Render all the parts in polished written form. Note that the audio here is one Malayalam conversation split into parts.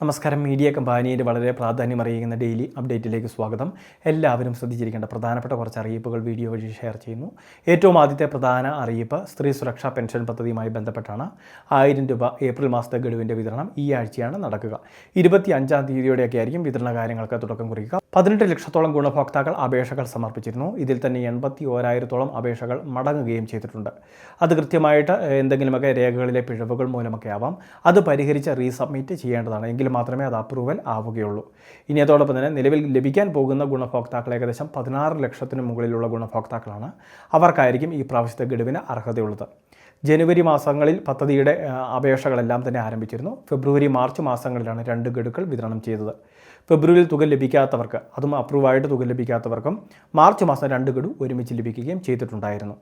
നമസ്കാരം. മീഡിയ കമ്പാനിയിൽ വളരെ പ്രാധാന്യമറിയിക്കുന്ന ഡെയിലി അപ്ഡേറ്റിലേക്ക് സ്വാഗതം. എല്ലാവരും ശ്രദ്ധിച്ചിരിക്കേണ്ട പ്രധാനപ്പെട്ട കുറച്ച് അറിയിപ്പുകൾ വീഡിയോ വഴി ഷെയർ ചെയ്യുന്നു. ഏറ്റവും ആദ്യത്തെ പ്രധാന അറിയിപ്പ് സ്ത്രീ സുരക്ഷാ പെൻഷൻ പദ്ധതിയുമായി ബന്ധപ്പെട്ടാണ്. 1000 രൂപ ഏപ്രിൽ മാസത്തെ ഗഡുവിൻ്റെ വിതരണം ഈ ആഴ്ചയാണ് നടക്കുക. 25-ാം തീയതിയോടെയൊക്കെ ആയിരിക്കും വിതരണ കാര്യങ്ങൾക്ക് തുടക്കം കുറിക്കുക. 18 ലക്ഷത്തോളം ഗുണഭോക്താക്കൾ അപേക്ഷകൾ സമർപ്പിച്ചിരുന്നു. ഇതിൽ തന്നെ 81,000-ഓളം അപേക്ഷകൾ മടങ്ങുകയും ചെയ്തിട്ടുണ്ട്. അത് കൃത്യമായിട്ട് എന്തെങ്കിലുമൊക്കെ രേഖകളിലെ പിഴവുകൾ മൂലമൊക്കെ ആവാം. അത് പരിഹരിച്ച് റീസബ്മിറ്റ് ചെയ്യേണ്ടതാണ്. എങ്കിൽ മാത്രമേ അത് അപ്രൂവൽ ആവുകയുള്ളൂ. ഇനി അതോടൊപ്പം തന്നെ നിലവിൽ ലഭിക്കാൻ പോകുന്ന ഗുണഭോക്താക്കൾ ഏകദേശം 16 ലക്ഷത്തിന് മുകളിലുള്ള ഗുണഭോക്താക്കളാണ്. അവർക്കായിരിക്കും ഈ പ്രാവശ്യത്തെ ഗഡുവിന് അർഹതയുള്ളത്. ജനുവരി മാസങ്ങളിൽ പദ്ധതിയുടെ അപേക്ഷകളെല്ലാം തന്നെ ആരംഭിച്ചിരുന്നു. ഫെബ്രുവരി മാർച്ച് മാസങ്ങളിലാണ് 2 ഗഡുക്കൾ വിതരണം ചെയ്തത്. ഫെബ്രുവരിയിൽ തുക ലഭിക്കാത്തവർക്ക്, അതും അപ്രൂവായിട്ട് തുക ലഭിക്കാത്തവർക്കും മാർച്ച് മാസം 2 ഗഡു ഒരുമിച്ച് ലഭിക്കുകയും ചെയ്തിട്ടുണ്ടായിരുന്നു.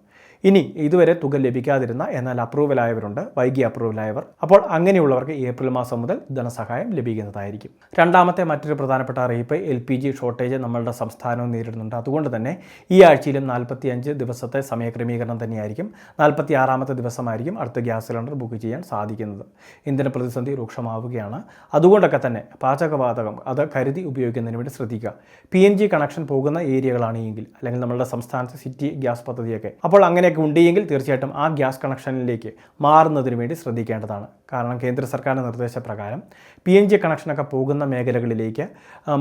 ഇനി ഇതുവരെ തുക ലഭിക്കാതിരുന്ന എന്നാൽ അപ്രൂവലായവരുണ്ട്, വൈകി അപ്രൂവലായവർ. അപ്പോൾ അങ്ങനെയുള്ളവർക്ക് ഏപ്രിൽ മാസം മുതൽ ധനസഹായം ലഭിക്കുന്നതായിരിക്കും. രണ്ടാമത്തെ മറ്റൊരു പ്രധാനപ്പെട്ട അറിയിപ്പ്, LPG ഷോർട്ടേജ് നമ്മളുടെ സംസ്ഥാനവും നേരിടുന്നുണ്ട്. അതുകൊണ്ട് തന്നെ ഈ ആഴ്ചയിലും 45 ദിവസത്തെ സമയക്രമീകരണം തന്നെയായിരിക്കും. 46-ാമത്തെ ദിവസമായിരിക്കും അടുത്ത ഗ്യാസ് സിലിണ്ടർ ബുക്ക് ചെയ്യാൻ സാധിക്കുന്നത്. ഇന്ധന പ്രതിസന്ധി രൂക്ഷമാവുകയാണ്. അതുകൊണ്ടൊക്കെ തന്നെ പാചകവാതകം അത് കരുതി ഉപയോഗിക്കുന്നതിന് വേണ്ടി ശ്രദ്ധിക്കുക. PNG കണക്ഷൻ പോകുന്ന ഏരിയകളാണ് എങ്കിൽ, അല്ലെങ്കിൽ നമ്മളുടെ സംസ്ഥാനത്ത് സിറ്റി ഗ്യാസ് പദ്ധതിയൊക്കെ, അപ്പോൾ അങ്ങനെയൊക്കെ ഉണ്ടെങ്കിൽ തീർച്ചയായിട്ടും ആ ഗ്യാസ് കണക്ഷനിലേക്ക് മാറുന്നതിന് വേണ്ടി ശ്രദ്ധിക്കേണ്ടതാണ്. കാരണം കേന്ദ്ര സർക്കാരിൻ്റെ നിർദ്ദേശപ്രകാരം PNG കണക്ഷനൊക്കെ പോകുന്ന മേഖലകളിലേക്ക്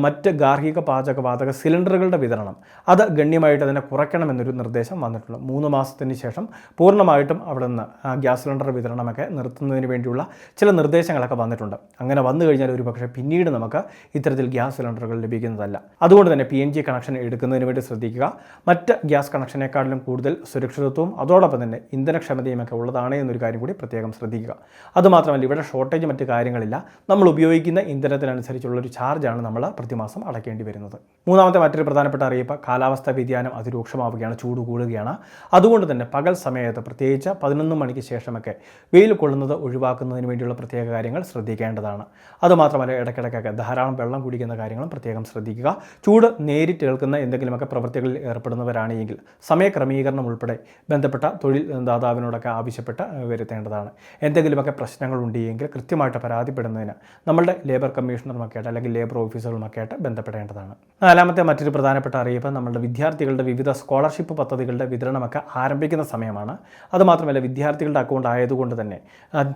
മറ്റ് ഗാർഹിക പാചകവാതക സിലിണ്ടറുകളുടെ വിതരണം അത് ഗണ്യമായിട്ട് അതിനെ കുറയ്ക്കണമെന്നൊരു നിർദ്ദേശം വന്നിട്ടുണ്ട്. 3 മാസത്തിന് ശേഷം പൂർണ്ണമായിട്ടും അവിടെ നിന്ന് ഗ്യാസ് സിലിണ്ടർ വിതരണമൊക്കെ നിർത്തുന്നതിന് വേണ്ടിയുള്ള ചില നിർദ്ദേശങ്ങളൊക്കെ വന്നിട്ടുണ്ട്. അങ്ങനെ വന്നു കഴിഞ്ഞാൽ ഒരു പക്ഷേ പിന്നീട് നമുക്ക് ഇത്തരത്തിൽ ഗ്യാസ് സിലിണ്ടറുകൾ ലഭിക്കുന്നതല്ല. അതുകൊണ്ട് തന്നെ PNG കണക്ഷൻ എടുക്കുന്നതിന് വേണ്ടി ശ്രദ്ധിക്കുക. മറ്റ് ഗ്യാസ് കണക്ഷനേക്കാളിലും കൂടുതൽ സുരക്ഷിതത്വവും അതോടൊപ്പം തന്നെ ഇന്ധനക്ഷമതയുമൊക്കെ ഉള്ളതാണ് എന്നൊരു കാര്യം കൂടി പ്രത്യേകം ശ്രദ്ധിക്കുക. അതുമാത്രമല്ല, ഇവിടെ ഷോർട്ടേജ് മറ്റ് കാര്യങ്ങളില്ല. നമ്മൾ ഉപയോഗിക്കുന്ന ഇന്ധനത്തിനനുസരിച്ചുള്ളൊരു ചാർജാണ് നമ്മൾ പ്രതിമാസം അടയ്ക്കേണ്ടി വരുന്നത്. മൂന്നാമത്തെ മറ്റൊരു പ്രധാനപ്പെട്ട അറിയിപ്പ്, കാലാവസ്ഥാ വ്യതിയാനം അതിരൂക്ഷമാവുകയാണ്, ചൂട് കൂടുകയാണ്. അതുകൊണ്ട് തന്നെ പകൽ സമയത്ത് പ്രത്യേകിച്ച് 11 മണിക്ക് ശേഷമൊക്കെ വെയിൽ കൊള്ളുന്നത് ഒഴിവാക്കുന്നതിന് വേണ്ടിയുള്ള പ്രത്യേക കാര്യങ്ങൾ ശ്രദ്ധിക്കേണ്ടതാണ്. അതുമാത്രമല്ല, ഇടയ്ക്കിടയ്ക്കൊക്കെ ധാരാളം വെള്ളം കുടിക്കുന്ന കാര്യങ്ങളും പ്രത്യേകം ശ്രദ്ധിക്കുക. ചൂട് നേരിട്ട് ഏൽക്കുന്ന എന്തെങ്കിലുമൊക്കെ പ്രവൃത്തികളിൽ ഏർപ്പെടുന്നവരാണെങ്കിൽ സമയക്രമീകരണം ഉൾപ്പെടെ ബന്ധപ്പെട്ട തൊഴിൽ ദാതാവിനോടൊക്കെ ആവശ്യപ്പെട്ട് വരുത്തേണ്ടതാണ്. എന്തെങ്കിലുമൊക്കെ പ്രശ്നങ്ങളുണ്ടെങ്കിൽ കൃത്യമായിട്ട് പരാതിപ്പെടുന്നതിന് നമ്മളുടെ ലേബർ കമ്മീഷണറുമൊക്കെ ആയിട്ട് അല്ലെങ്കിൽ ലേബർ ഓഫീസറുമൊക്കെ ആയിട്ട് ബന്ധപ്പെടേണ്ടതാണ്. നാലാമത്തെ മറ്റൊരു പ്രധാനപ്പെട്ട അറിയിപ്പ്, നമ്മളുടെ വിദ്യാർത്ഥികളുടെ വിവിധ സ്കോളർഷിപ്പ് പദ്ധതികളുടെ വിതരണമൊക്കെ ആരംഭിക്കുന്ന സമയമാണ്. അതുമാത്രമല്ല, വിദ്യാർത്ഥികളുടെ അക്കൗണ്ട് ആയതുകൊണ്ട് തന്നെ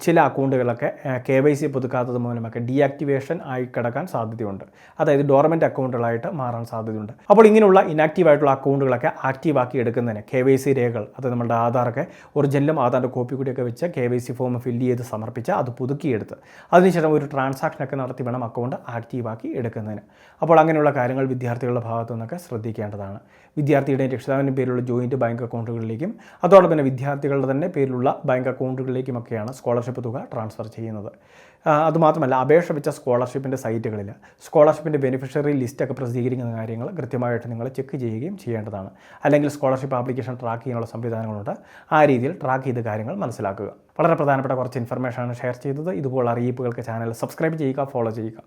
ചില അക്കൗണ്ടുകളൊക്കെ KYC പുതുക്കാത്തത് മൂലമൊക്കെ ഡീആക്ടിവേഷൻ ആയി കിടക്കാൻ സാധ്യതയുണ്ട്. അതായത് ഡോർമെൻറ്റ് അക്കൗണ്ടുകളായിട്ട് മാറാൻ സാധ്യതയുണ്ട്. അപ്പോൾ ഇങ്ങനെയുള്ള ഇനാക്റ്റീവായിട്ടുള്ള അക്കൗണ്ടുകളൊക്കെ ആക്റ്റീവാക്കി എടുക്കുന്നതിന് KYC രേഖകൾ, അത് നമ്മുടെ ആധാറൊക്കെ ഒറിജിനലും ആധാറിൻ്റെ കോപ്പി കൂടിയൊക്കെ വെച്ച് KYC ഫോം ഫില്ല് ചെയ്ത് സമർപ്പിച്ച് അത് പുതുക്കിയെടുത്ത് അതിനുശേഷം ഒരു ട്രാൻസാക്ഷനൊക്കെ നടത്തി വേണം അക്കൗണ്ട് ആക്റ്റീവാക്കി എടുക്കുന്നതിന്. അപ്പോൾ അങ്ങനെയുള്ള കാര്യങ്ങൾ വിദ്യാർത്ഥികളുടെ ഭാഗത്തു നിന്നൊക്കെ ശ്രദ്ധിക്കേണ്ടതാണ്. വിദ്യാർത്ഥിയുടെയും രക്ഷിതാവിൻ്റെയും പേരിലുള്ള ജോയിൻറ്റ് ബാങ്ക് അക്കൗണ്ടുകളിലേക്കും അതോടൊപ്പം തന്നെ വിദ്യാർത്ഥികളുടെ തന്നെ പേരിലുള്ള ബാങ്ക് അക്കൗണ്ടുകളിലേക്കുമൊക്കെയാണ് സ്കോളർഷിപ്പ് തുക ട്രാൻസ്ഫർ ചെയ്യുന്നത്. അതുമാത്രമല്ല, അപേക്ഷ വെച്ച സ്കോളർഷിപ്പിൻ്റെ സൈറ്റുകളിൽ സ്കോളർഷിപ്പിൻ്റെ ബെനിഫിഷ്യറി ലിസ്റ്റൊക്കെ പ്രസിദ്ധീകരിക്കുന്ന കാര്യങ്ങൾ കൃത്യമായിട്ട് നിങ്ങൾ ചെക്ക് ചെയ്യുകയും ചെയ്യേണ്ടതാണ്. അല്ലെങ്കിൽ സ്കോളർഷിപ്പ് ആപ്ലിക്കേഷൻ ട്രാക്ക് ചെയ്യാനുള്ള സംവിധാനങ്ങളുണ്ട്. ആ രീതിയിൽ ട്രാക്ക് ചെയ്ത് കാര്യങ്ങൾ മനസ്സിലാക്കുക. വളരെ പ്രധാനപ്പെട്ട കുറച്ച് ഇൻഫർമേഷനാണ് ഷെയർ ചെയ്തത്. ഇതുപോലുള്ള അറിയിപ്പുകൾക്ക് ചാനൽ സബ്സ്ക്രൈബ് ചെയ്യുക, ഫോളോ ചെയ്യുക.